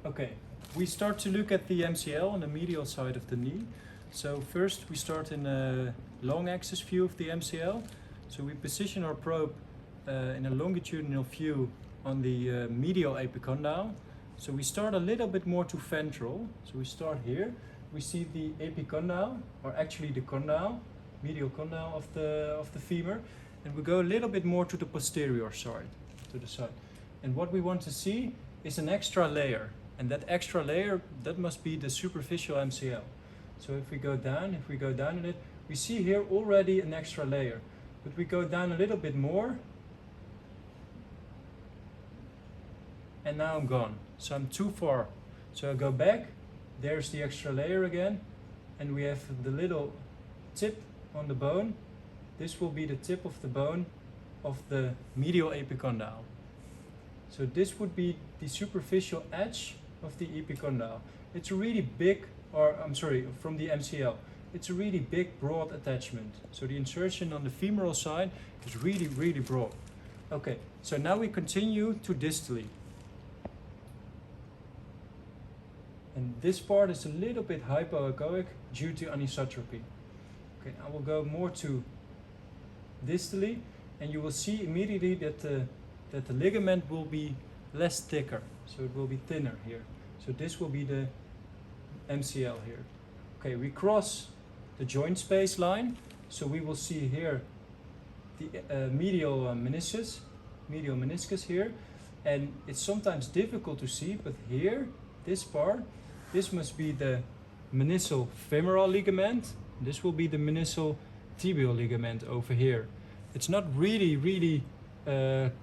Okay, we start to look at the MCL on the medial side of the knee. So first we start in a long axis view of the MCL. So we position our probe in a longitudinal view on the medial epicondyle. So we start a little bit more to ventral. So we start here. We see the epicondyle, or actually the condyle, medial condyle of the femur, and we go a little bit more to the posterior side, to the side. And what we want to see is an extra layer. And that extra layer, that must be the superficial MCL. So if we go down a bit, we see here already an extra layer. But we go down a little bit more, and now I'm gone. So I'm too far. So I go back, there's the extra layer again, and we have the little tip on the bone. This will be the tip of the bone of the medial epicondyle. So this would be the superficial edge of the epicondyle. It's a really big, from the MCL. It's a really big, broad attachment. So the insertion on the femoral side is really, really broad. Okay, so now we continue to distally. And this part is a little bit hypoechoic due to anisotropy. Okay, I will go more to distally, and you will see immediately that the ligament will be less thicker. So it will be thinner here. So this will be the MCL here. Okay, we cross the joint space line. So we will see here the medial meniscus here. And it's sometimes difficult to see, but here, this part, this must be the meniscal femoral ligament. This will be the meniscal tibial ligament over here. It's not really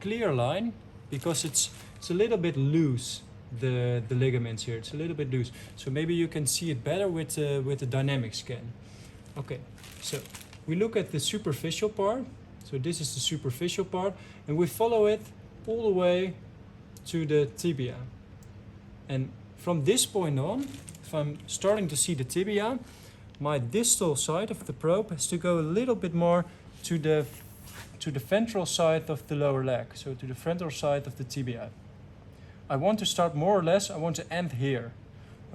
clear line because it's a little bit loose, the ligaments here. It's a little bit loose. So maybe you can see it better with the dynamic scan. Okay, so we look at the superficial part. So this is the superficial part, and we follow it all the way to the tibia. And from this point on, if I'm starting to see the tibia, my distal side of the probe has to go a little bit more to the ventral side of the lower leg, so to the ventral side of the tibia. I want to start more or less, I want to end here.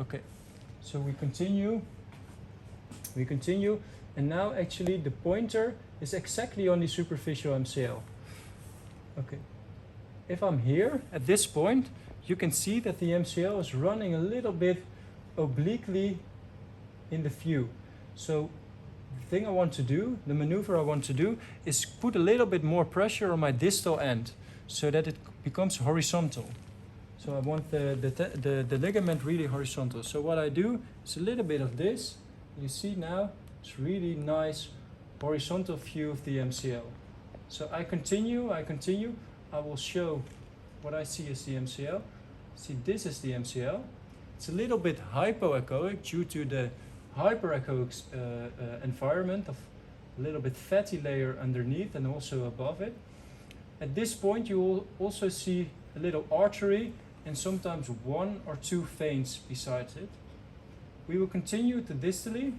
Okay, so we continue, and now actually the pointer is exactly on the superficial MCL. Okay, if I'm here at this point, you can see that the MCL is running a little bit obliquely in the view. So the thing I want to do, the maneuver I want to do, is put a little bit more pressure on my distal end so that it becomes horizontal. So I want the ligament really horizontal. So what I do is a little bit of this. You see now, it's really nice horizontal view of the MCL. So I continue. I will show what I see as the MCL. See, this is the MCL. It's a little bit hypoechoic due to the hyperechoic environment of a little bit fatty layer underneath and also above it. At this point you will also see a little artery and sometimes one or two veins besides it. We will continue to distally,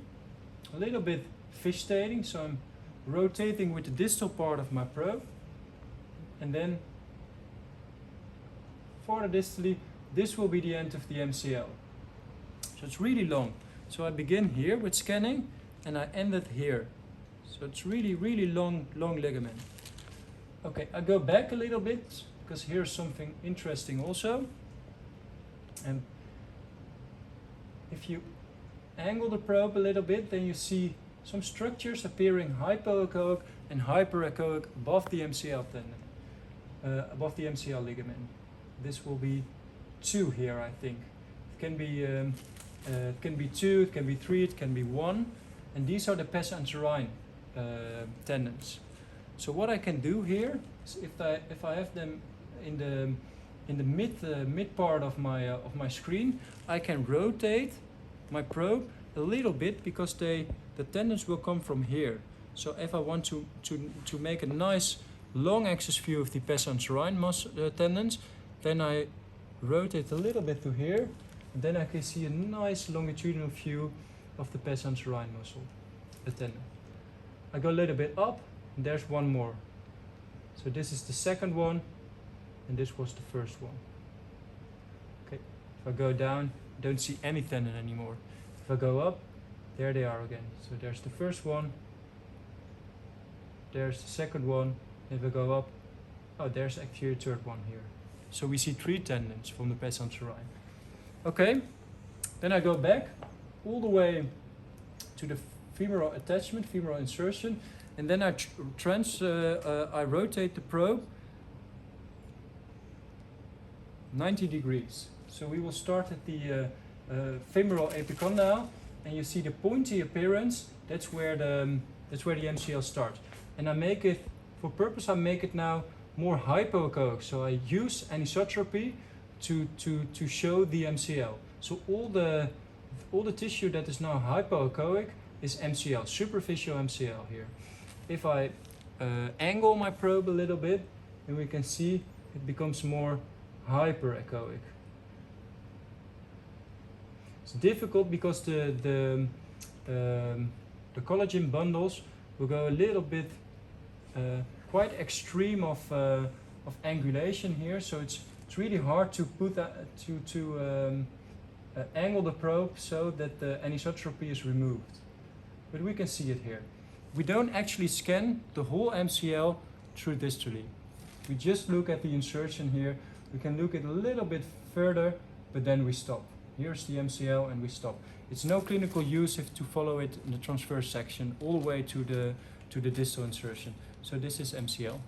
a little bit fishtating, so I'm rotating with the distal part of my probe, and then for the distally, this will be the end of the MCL. So it's really long. So I begin here with scanning and I end it here. So it's really long ligament. Okay, I go back a little bit because here's something interesting also. And if you angle the probe a little bit, then you see some structures appearing hypoechoic and hyperechoic above the MCL tendon, above the MCL ligament. This will be 2 here, I think. It can be 2, it can be 3, it can be 1, and these are the pes anserine tendons. So what I can do here is if I have them in the mid part of my screen, I can rotate my probe a little bit because the tendons will come from here. So if I want to make a nice long axis view of the pes anserine tendons, then I rotate a little bit to here, and then I can see a nice longitudinal view of the pes anserine muscle, the tendon. I go a little bit up, and there's one more. So this is the second one, and this was the first one. Okay, If I go down, don't see any tendon anymore. If I go up, there they are again. So there's the first one, there's the second one. If I go up, oh, there's actually a third one here. So we see 3 tendons from the pes anterior. Okay, then I go back all the way to the femoral attachment, femoral insertion, and then I I rotate the probe 90 degrees. So we will start at the femoral epicondyle, and you see the pointy appearance. That's where the MCL starts. And I make it, for purpose, I make it now more hypoechoic. So I use anisotropy to show the MCL. So all the tissue that is now hypoechoic is MCL, superficial MCL here. If I angle my probe a little bit, then we can see it becomes more hyperechoic. It's difficult because the collagen bundles will go a little bit quite extreme of angulation here, so it's really hard to put that angle the probe so that the anisotropy is removed. But we can see it here. We don't actually scan the whole MCL through distally. We just look at the insertion here. We can look at a little bit further, but then we stop. Here's the MCL and we stop. It's no clinical use if to follow it in the transverse section all the way to the distal insertion. So this is MCL.